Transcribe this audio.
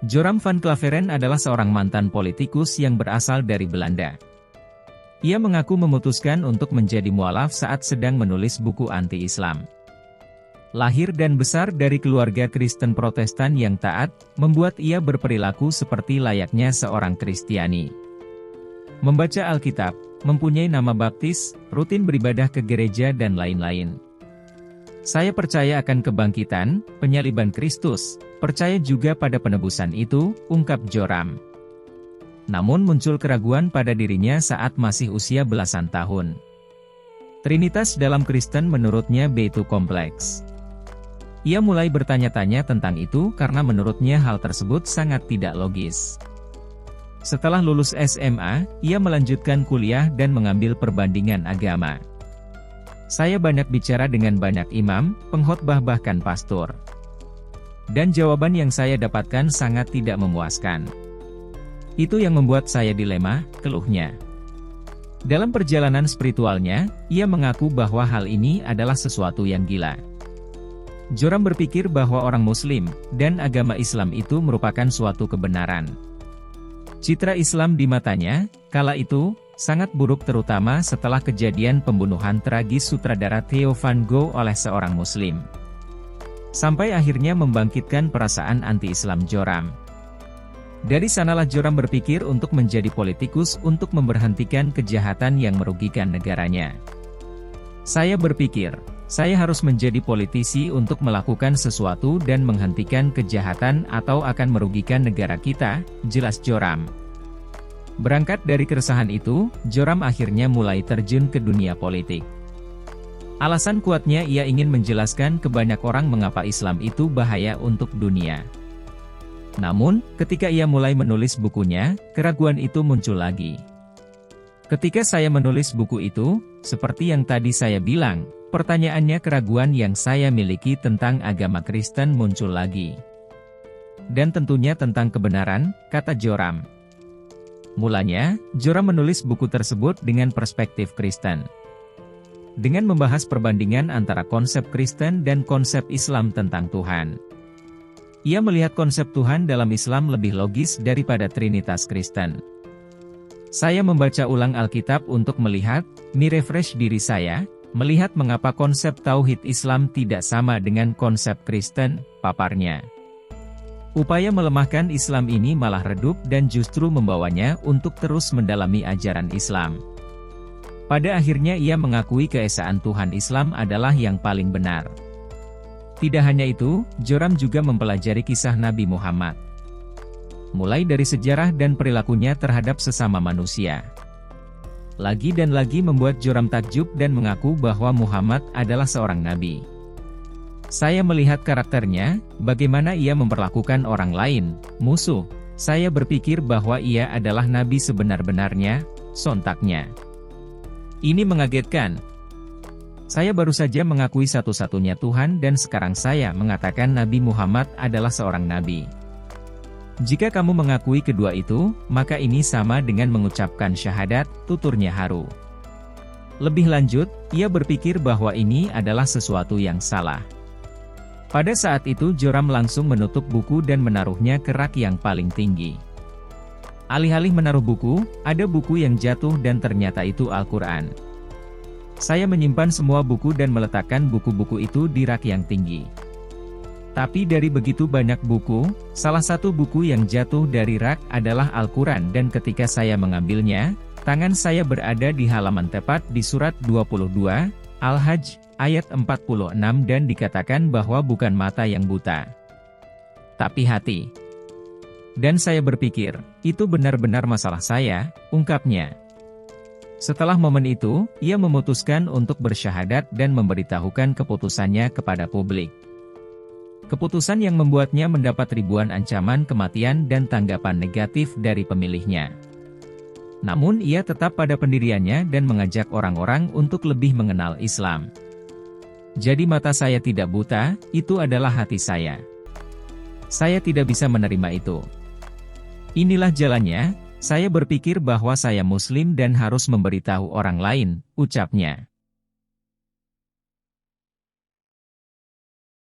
Joram van Klaveren adalah seorang mantan politikus yang berasal dari Belanda. Ia mengaku memutuskan untuk menjadi mualaf saat sedang menulis buku anti-Islam. Lahir dan besar dari keluarga Kristen Protestan yang taat, membuat ia berperilaku seperti layaknya seorang Kristiani. Membaca Alkitab, mempunyai nama baptis, rutin beribadah ke gereja dan lain-lain. Saya percaya akan kebangkitan, penyaliban Kristus, percaya juga pada penebusan itu, ungkap Joram. Namun muncul keraguan pada dirinya saat masih usia belasan tahun. Trinitas dalam Kristen menurutnya begitu kompleks. Ia mulai bertanya-tanya tentang itu karena menurutnya hal tersebut sangat tidak logis. Setelah lulus SMA, ia melanjutkan kuliah dan mengambil perbandingan agama. Saya banyak bicara dengan banyak imam, pengkhotbah bahkan pastor. Dan jawaban yang saya dapatkan sangat tidak memuaskan. Itu yang membuat saya dilema, keluhnya. Dalam perjalanan spiritualnya, ia mengaku bahwa hal ini adalah sesuatu yang gila. Joram berpikir bahwa orang Muslim dan agama Islam itu merupakan suatu kebenaran. Citra Islam di matanya, kala itu, sangat buruk terutama setelah kejadian pembunuhan tragis sutradara Theo van Gogh oleh seorang Muslim. Sampai akhirnya membangkitkan perasaan anti-Islam Joram. Dari sanalah Joram berpikir untuk menjadi politikus untuk memberhentikan kejahatan yang merugikan negaranya. Saya berpikir, saya harus menjadi politisi untuk melakukan sesuatu dan menghentikan kejahatan atau akan merugikan negara kita, jelas Joram. Berangkat dari keresahan itu, Joram akhirnya mulai terjun ke dunia politik. Alasan kuatnya ia ingin menjelaskan ke banyak orang mengapa Islam itu bahaya untuk dunia. Namun, ketika ia mulai menulis bukunya, keraguan itu muncul lagi. Ketika saya menulis buku itu, seperti yang tadi saya bilang, pertanyaannya keraguan yang saya miliki tentang agama Kristen muncul lagi. Dan tentunya tentang kebenaran, kata Joram. Mulanya, Joram menulis buku tersebut dengan perspektif Kristen. Dengan membahas perbandingan antara konsep Kristen dan konsep Islam tentang Tuhan. Ia melihat konsep Tuhan dalam Islam lebih logis daripada Trinitas Kristen. Saya membaca ulang Alkitab untuk melihat, merefresh diri saya, melihat mengapa konsep Tauhid Islam tidak sama dengan konsep Kristen, paparnya. Upaya melemahkan Islam ini malah redup dan justru membawanya untuk terus mendalami ajaran Islam. Pada akhirnya ia mengakui keesaan Tuhan Islam adalah yang paling benar. Tidak hanya itu, Joram juga mempelajari kisah Nabi Muhammad. Mulai dari sejarah dan perilakunya terhadap sesama manusia. Lagi dan lagi membuat Joram takjub dan mengaku bahwa Muhammad adalah seorang nabi. Saya melihat karakternya, bagaimana ia memperlakukan orang lain, musuh. Saya berpikir bahwa ia adalah nabi sebenar-benarnya, sontaknya. Ini mengagetkan. Saya baru saja mengakui satu-satunya Tuhan dan sekarang saya mengatakan Nabi Muhammad adalah seorang nabi. Jika kamu mengakui kedua itu, maka ini sama dengan mengucapkan syahadat, tuturnya haru. Lebih lanjut, ia berpikir bahwa ini adalah sesuatu yang salah. Pada saat itu Joram langsung menutup buku dan menaruhnya ke rak yang paling tinggi. Alih-alih menaruh buku, ada buku yang jatuh dan ternyata itu Al-Quran. Saya menyimpan semua buku dan meletakkan buku-buku itu di rak yang tinggi. Tapi dari begitu banyak buku, salah satu buku yang jatuh dari rak adalah Al-Quran dan ketika saya mengambilnya, tangan saya berada di halaman tepat di surat 22, Al-Hajj, ayat 46 dan dikatakan bahwa bukan mata yang buta, tapi hati. Dan saya berpikir, itu benar-benar masalah saya, ungkapnya. Setelah momen itu, ia memutuskan untuk bersyahadat dan memberitahukan keputusannya kepada publik. Keputusan yang membuatnya mendapat ribuan ancaman kematian dan tanggapan negatif dari pemilihnya. Namun ia tetap pada pendiriannya dan mengajak orang-orang untuk lebih mengenal Islam. Jadi mata saya tidak buta, itu adalah hati saya. Saya tidak bisa menerima itu. Inilah jalannya, saya berpikir bahwa saya Muslim dan harus memberitahu orang lain, ucapnya.